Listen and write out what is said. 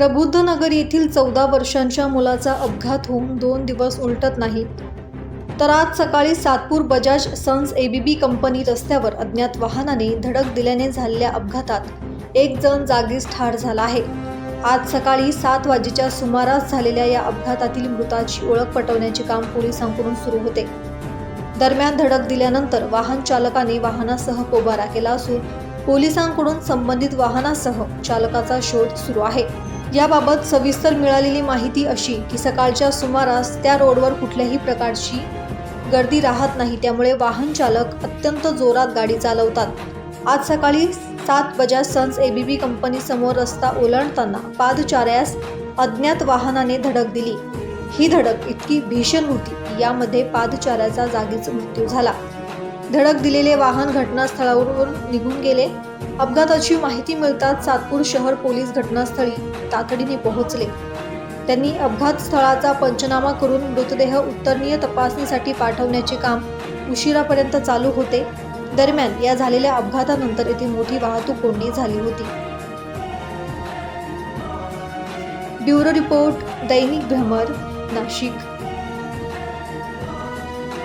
प्रबुद्धनगर येथील 14 वर्षांच्या मुलाचा अपघात होऊन 2 दिवस उलटत नाहीत, तर आज सकाळी Satpur Bajaj Sons ABB company रस्त्यावर अज्ञात वाहनाने धडक दिल्याने झालेल्या अपघातात एक जण जागीच ठार झाला आहे. आज सकाळी 7 वाजेच्या सुमारास झालेल्या या अपघातातील मृताची ओळख पटवण्याचे काम पोलिसांकडून सुरू होते. दरम्यान धडक दिल्यानंतर वाहन चालकाने वाहनासह पोबारा केला असून पोलिसांकडून संबंधित वाहनासह चालकाचा शोध सुरू आहे. याबाबत सविस्तर मिळालेली माहिती अशी की सकाळच्या सुमारास त्या रोडवर कुठल्याही प्रकारची गर्दी राहत नाही, त्यामुळे वाहन चालक अत्यंत जोरात गाडी चालवतात. आज सकाळी 7 बजाज सन्स एबीबी कंपनी समोर रस्ता ओलांडताना पादचाऱ्यास अज्ञात वाहनाने धडक दिली. ही धडक इतकी भीषण होती की यामध्ये पादचाऱ्याचा जागीच मृत्यू झाला. धडक दिलेले वाहन घटनास्थळावरून निघून गेले. अपघाताची माहिती मिळताच सातपूर शहर पोलीस घटनास्थळी तातडीने पोहोचले. त्यांनी अपघात स्थळाचा पंचनामा करून मृतदेह उत्तरीय तपासणीसाठी पाठवण्याचे काम उशिरापर्यंत चालू होते. दरम्यान या झालेल्या अपघातानंतर येथे मोठी वाहतूक कोंडी झाली होती. ब्युरो रिपोर्ट, दैनिक भ्रमर, नाशिक.